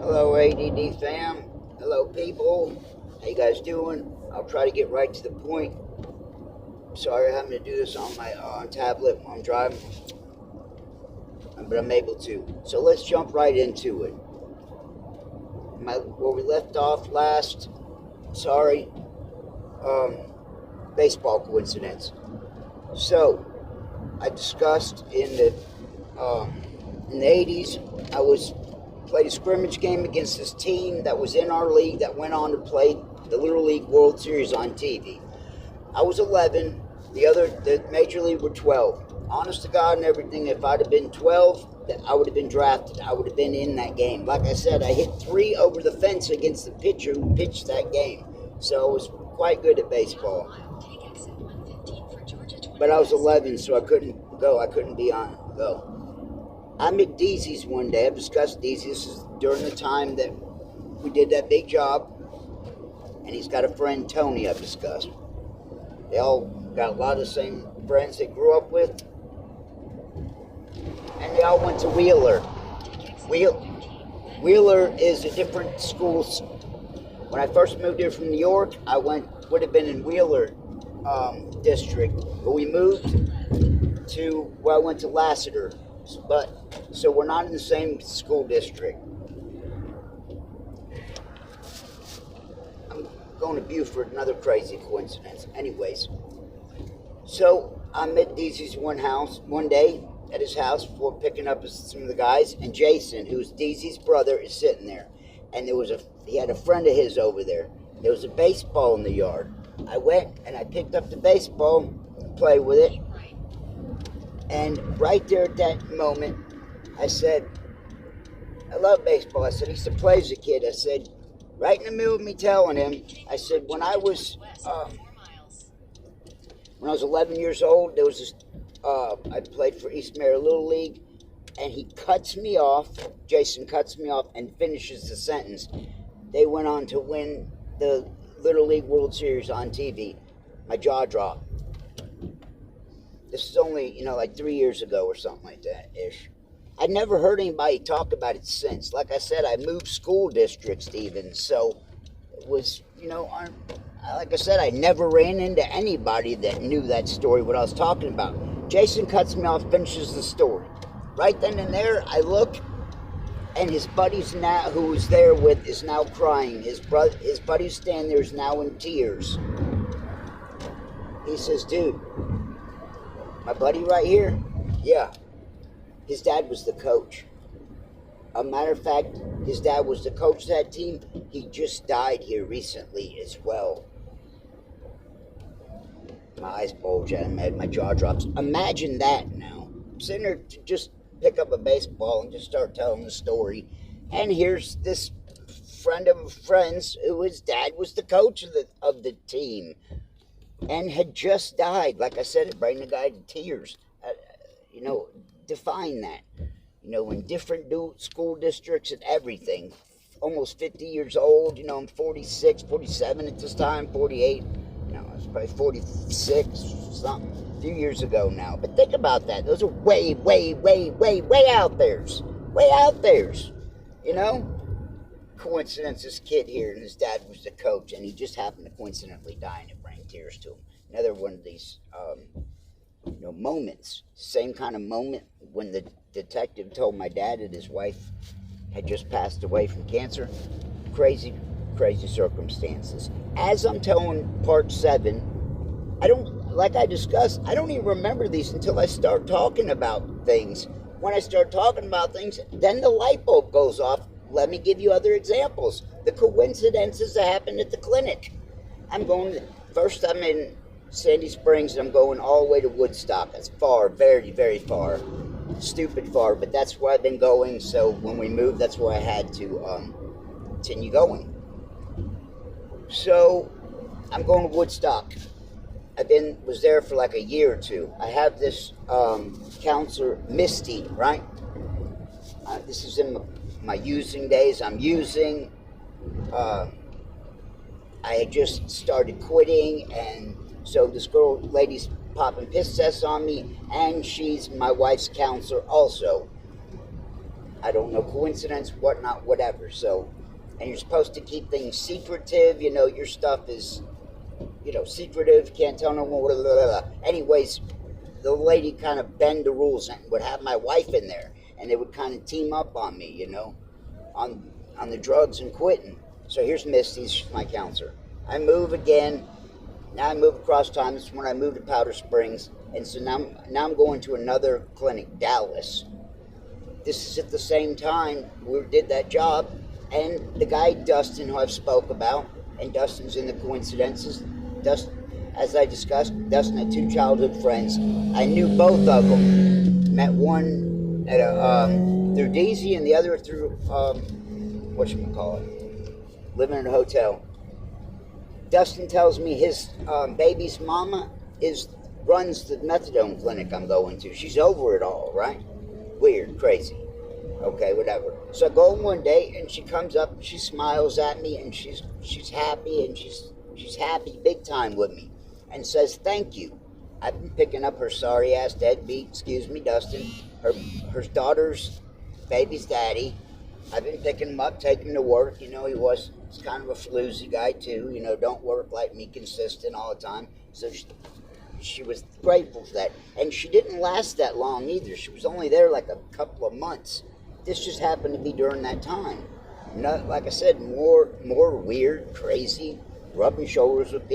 Hello, ADD fam. Hello, people. How you guys doing? I'll try to get right to the point. Sorry, I'm having to do this on my tablet while I'm driving, but I'm able to. So let's jump right into it. Where we left off last. Sorry. Baseball coincidence. So I discussed in the 80s, I played a scrimmage game against this team that was in our league that went on to play the Little League World Series on TV. I was 11. The Major League were 12. Honest to God and everything, if I'd have been 12, I would have been drafted. I would have been in that game. Like I said, I hit 3 over the fence against the pitcher who pitched that game. So I was quite good at baseball. But I was 11, so I couldn't go. I couldn't be on go. I'm at Deasy's one day. I've discussed Deasy's. This is during the time that we did that big job. And he's got a friend, Tony, I've discussed. They all got a lot of the same friends they grew up with. And they all went to Wheeler. Wheeler is a different school. When I first moved here from New York, would have been in Wheeler district. But we moved to where I went to Lassiter. So we're not in the same school district. I'm going to Buford, another crazy coincidence. Anyways, so I'm at Deasy's one day at his house before picking up some of the guys, and Jason, who's Deasy's brother, is sitting there. And he had a friend of his over there. There was a baseball in the yard. I went and I picked up the baseball and played with it. And right there at that moment, I said, I love baseball. I said, I used to play as a kid. I said, right in the middle of me telling him, I said, when I was 11 years old, there was this, I played for East Mary Little League, and he cuts me off, Jason cuts me off and finishes the sentence. They went on to win the Little League World Series on TV. My jaw dropped. This is only, like 3 years ago or something like that-ish. I'd never heard anybody talk about it since. Like I said, I moved school districts even, so it was, like I said, I never ran into anybody that knew that story, what I was talking about. Jason cuts me off, finishes the story. Right then and there, I look, and his buddy's now, who was there with, is now crying. His buddy standing there is now in tears. He says, dude, my buddy right here? Yeah. His dad was the coach. A matter of fact, his dad was the coach of that team. He just died here recently as well. My eyes bulge at him, my jaw drops. Imagine that now. I'm sitting there to just pick up a baseball and just start telling the story. And here's this friend of a friend's who his dad was the coach of the team. And had just died. Like I said, it brought the guy to tears. Define that. In different school districts and everything. Almost 50 years old. I'm 46, 47 at this time, 48. I was probably 46, something. A few years ago now. But think about that. Those are way, way, way, way, way out there's. Way out there's. Coincidence, this kid here, and his dad was the coach, and he just happened to coincidentally die, and it brought tears to him. Another one of these, moments. Same kind of moment when the detective told my dad that his wife had just passed away from cancer. Crazy, crazy circumstances. As I'm telling part 7, like I discussed, I don't even remember these until I start talking about things. When I start talking about things, then the light bulb goes off. Let me give you other examples. The coincidences that happened at the clinic. First I'm in Sandy Springs, and I'm going all the way to Woodstock. That's far, very, very far. Stupid far, but that's where I've been going. So when we moved, that's where I had to continue going. So I'm going to Woodstock. Was there for like a year or two. I have this counselor, Misty, right? This is in my using days. I'm using. I had just started quitting, and so this lady's popping piss tests on me, and she's my wife's counselor also. I don't know, coincidence, whatnot, whatever. So, and you're supposed to keep things secretive. You know, your stuff is, you know, secretive. Can't tell no one. Blah, blah, blah. Anyways, the lady kind of bend the rules and would have my wife in there, and they would kind of team up on me, you know, on the drugs and quitting. So here's Misty, she's my counselor. I move again. Now I move across town. This is when I moved to Powder Springs, and so now I'm going to another clinic, Dallas. This is at the same time we did that job, and the guy Dustin, who I've spoke about, and Dustin's in the coincidences. As I discussed, Dustin had two childhood friends. I knew both of them. Met one at through Daisy, and the other through living in a hotel. Dustin tells me his baby's mama runs the methadone clinic I'm going to. She's over it all, right? Weird, crazy. Okay, whatever. So I go one day, and she comes up, and she smiles at me, and she's happy, and she's happy big time with me, and says thank you. I've been picking up her sorry ass deadbeat, excuse me, Dustin, her daughter's baby's daddy. I've been picking him up, taking him to work. You know, he's kind of a floozy guy too. You know, don't work like me, consistent all the time. So she was grateful for that, and she didn't last that long either. She was only there like a couple of months. This just happened to be during that time. Not, like I said, more weird, crazy, rubbing shoulders with people.